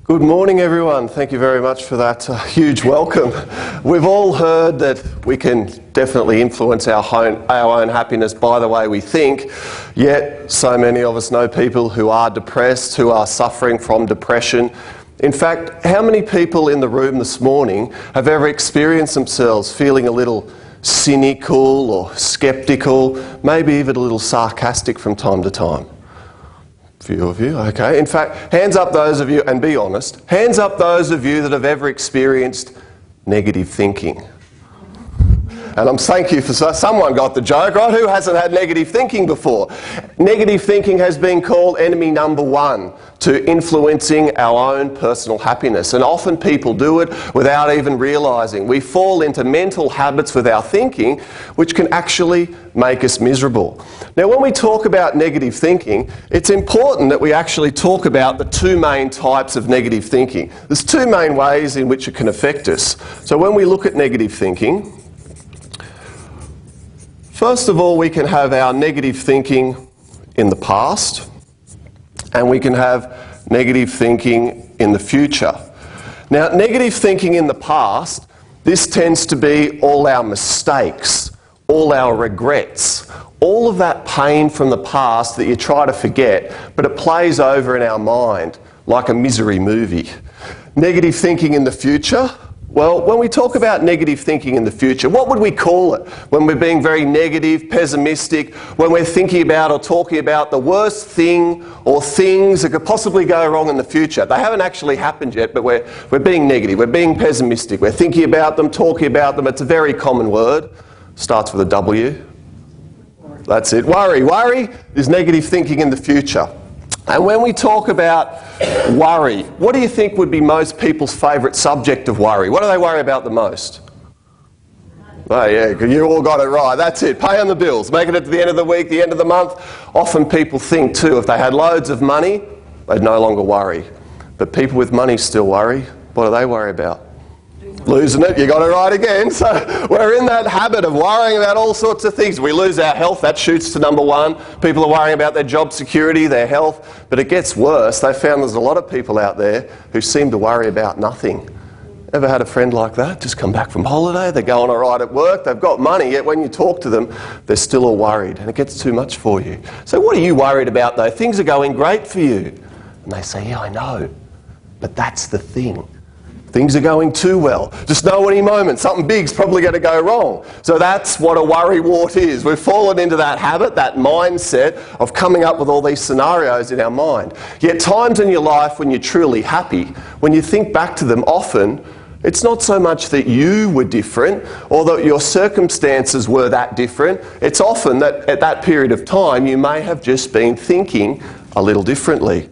Good morning, everyone. Thank you very much for that huge welcome. We've all heard that we can definitely influence our own happiness by the way we think, yet so many of us know people who are depressed, who are suffering from depression. In fact, how many people in the room this morning have ever experienced themselves feeling a little cynical or sceptical, maybe even a little sarcastic from time to time? Few of you, okay. In fact, hands up those of you, and be honest, hands up those of you that have ever experienced negative thinking. And thank you for someone got the joke, right? Who hasn't had negative thinking before? Negative thinking has been called enemy number one to influencing our own personal happiness. And often people do it without even realising. We fall into mental habits with our thinking, which can actually make us miserable. Now, when we talk about negative thinking, it's important that we actually talk about the two main types of negative thinking. There's two main ways in which it can affect us. So when we look at negative thinking, first of all, we can have our negative thinking in the past, and we can have negative thinking in the future. Now, negative thinking in the past, this tends to be all our mistakes, all our regrets, all of that pain from the past that you try to forget, but it plays over in our mind like a misery movie. Negative thinking in the future, well, when we talk about negative thinking in the future, what would we call it? When we're being very negative, pessimistic, when we're thinking about or talking about the worst thing or things that could possibly go wrong in the future. They haven't actually happened yet, but we're being negative, we're being pessimistic, we're thinking about them, talking about them. It's a very common word. Starts with a W. That's it. Worry. Worry is negative thinking in the future. And when we talk about worry, what do you think would be most people's favourite subject of worry? What do they worry about the most? Oh yeah, you all got it right. That's it. Paying the bills, making it to the end of the week, the end of the month. Often people think too, if they had loads of money, they'd no longer worry. But people with money still worry. What do they worry about? Losing it, you got it right again. So we're in that habit of worrying about all sorts of things. We lose our health, that shoots to number one. People are worrying about their job security, their health, but it gets worse. They found there's a lot of people out there who seem to worry about nothing. Ever had a friend like that? Just come back from holiday, they're going all right at work, they've got money, yet when you talk to them, they're still all worried and it gets too much for you. So what are you worried about though? Things are going great for you. And they say, yeah, I know, but that's the thing. Things are going too well. Just know any moment something big's probably going to go wrong. So that's what a worrywart is. We've fallen into that habit, that mindset of coming up with all these scenarios in our mind. Yet times in your life when you're truly happy, when you think back to them often, it's not so much that you were different or that your circumstances were that different. It's often that at that period of time you may have just been thinking a little differently.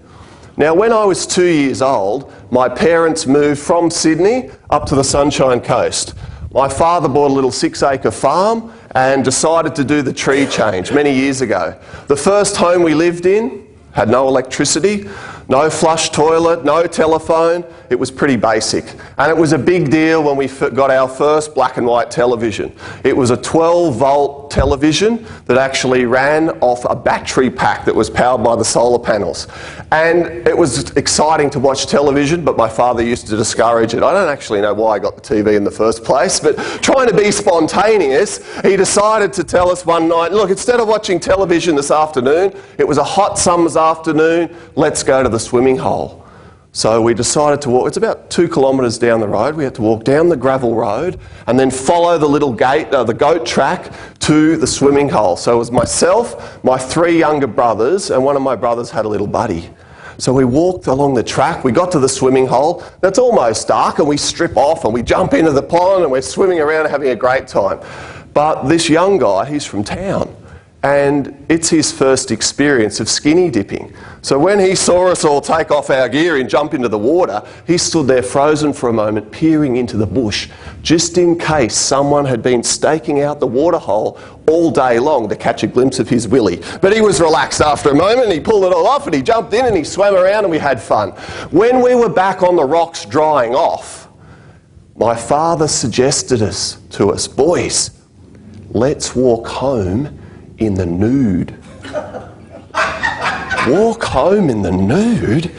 Now, when I was 2 years old, my parents moved from Sydney up to the Sunshine Coast. My father bought a little 6-acre farm and decided to do the tree change many years ago. The first home we lived in had no electricity, no flush toilet, no telephone. It was pretty basic. And it was a big deal when we got our first black and white television. It was a 12-volt television that actually ran off a battery pack that was powered by the solar panels. And it was exciting to watch television, but my father used to discourage it. I don't actually know why I got the TV in the first place, but trying to be spontaneous, he decided to tell us one night, look, instead of watching television this afternoon, it was a hot summer's afternoon, let's go to the swimming hole. So we decided to walk, it's about 2 kilometres down the road, we had to walk down the gravel road and then follow the little gate, the goat track to the swimming hole. So it was myself, my 3 younger brothers, and one of my brothers had a little buddy. So we walked along the track, we got to the swimming hole, it's almost dark, and we strip off and we jump into the pond and we're swimming around and having a great time. But this young guy, he's from town, and it's his first experience of skinny dipping. So when he saw us all take off our gear and jump into the water, he stood there frozen for a moment, peering into the bush, just in case someone had been staking out the water hole all day long to catch a glimpse of his willy. But he was relaxed after a moment, and he pulled it all off, and he jumped in and he swam around and we had fun. When we were back on the rocks drying off, my father suggested to us, boys, let's walk home in the nude. Walk home in the nude?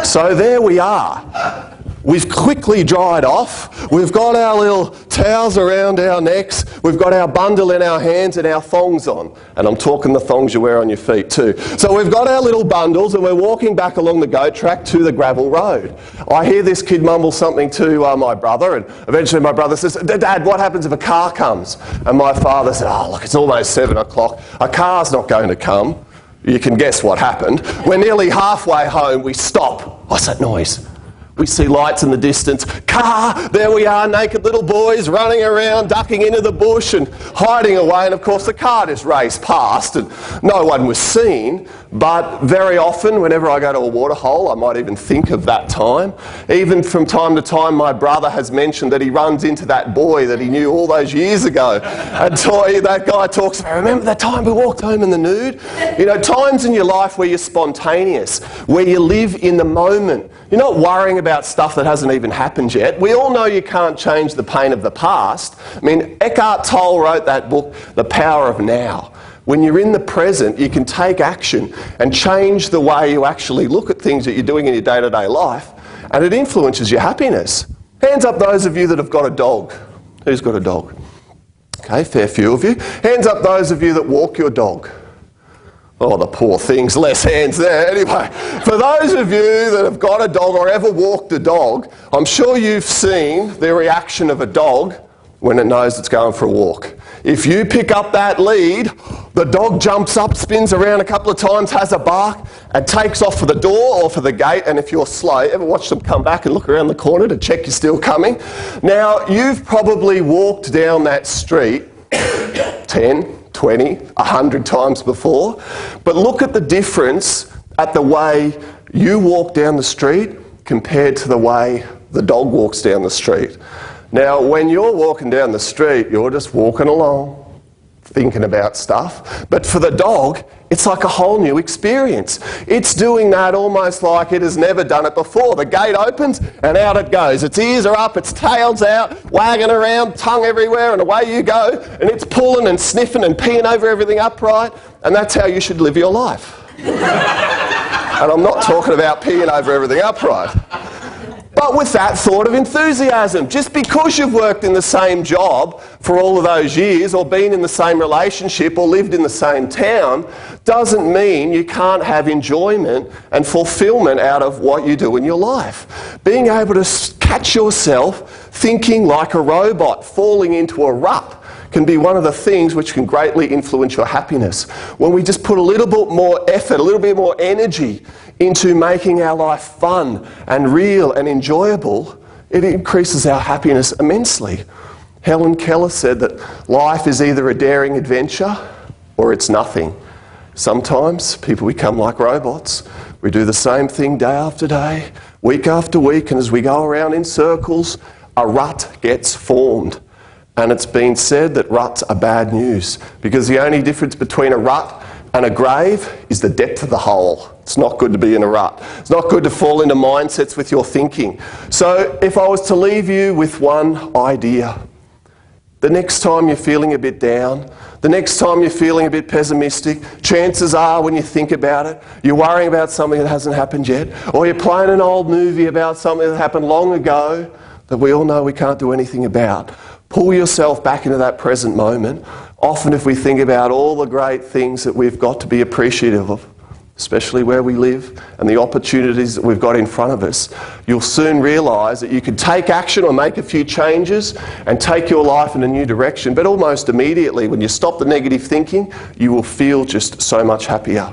So there we are. We've quickly dried off. We've got our little towels around our necks. We've got our bundle in our hands and our thongs on. And I'm talking the thongs you wear on your feet too. So we've got our little bundles and we're walking back along the goat track to the gravel road. I hear this kid mumble something to my brother, and eventually my brother says, "Dad, what happens if a car comes?" And my father said, "Oh, look, it's almost 7 o'clock. A car's not going to come." You can guess what happened. We're nearly halfway home. We stop. What's that noise? We see lights in the distance. Car! There we are, naked little boys running around, ducking into the bush and hiding away. And of course the car just raced past and no one was seen. But very often, whenever I go to a waterhole, I might even think of that time. Even from time to time, my brother has mentioned that he runs into that boy that he knew all those years ago. And that guy talks about, "Remember that time we walked home in the nude?" You know, times in your life where you're spontaneous, where you live in the moment. You're not worrying about stuff that hasn't even happened yet. We all know you can't change the pain of the past. I mean, Eckhart Tolle wrote that book, The Power of Now. When you're in the present, you can take action and change the way you actually look at things that you're doing in your day-to-day life, and it influences your happiness. Hands up those of you that have got a dog. Who's got a dog? Okay, fair few of you. Hands up those of you that walk your dog. Oh, the poor things, less hands there. Anyway, for those of you that have got a dog or ever walked a dog, I'm sure you've seen the reaction of a dog when it knows it's going for a walk. If you pick up that lead, the dog jumps up, spins around a couple of times, has a bark, and takes off for the door or for the gate. And if you're slow, ever watch them come back and look around the corner to check you're still coming? Now, you've probably walked down that street 10, 20, 100 times before, but look at the difference at the way you walk down the street compared to the way the dog walks down the street. Now, when you're walking down the street, you're just walking along, thinking about stuff. But for the dog, it's like a whole new experience. It's doing that almost like it has never done it before. The gate opens and out it goes. Its ears are up, its tail's out, wagging around, tongue everywhere, and away you go. And it's pulling and sniffing and peeing over everything upright. And that's how you should live your life. And I'm not talking about peeing over everything upright. But with that thought of enthusiasm. Just because you've worked in the same job for all of those years, or been in the same relationship, or lived in the same town, doesn't mean you can't have enjoyment and fulfillment out of what you do in your life. Being able to catch yourself thinking like a robot, falling into a rut, can be one of the things which can greatly influence your happiness. When we just put a little bit more effort, a little bit more energy into making our life fun and real and enjoyable, it increases our happiness immensely. Helen Keller said that life is either a daring adventure or it's nothing. Sometimes people become like robots. We do the same thing day after day, week after week, and as we go around in circles, a rut gets formed. And it's been said that ruts are bad news, because the only difference between a rut and a grave is the depth of the hole. It's not good to be in a rut. It's not good to fall into mindsets with your thinking. So if I was to leave you with one idea, the next time you're feeling a bit down, the next time you're feeling a bit pessimistic, chances are when you think about it, you're worrying about something that hasn't happened yet, or you're playing an old movie about something that happened long ago that we all know we can't do anything about. Pull yourself back into that present moment. Often if we think about all the great things that we've got to be appreciative of, especially where we live and the opportunities that we've got in front of us, you'll soon realise that you can take action or make a few changes and take your life in a new direction. But almost immediately, when you stop the negative thinking, you will feel just so much happier.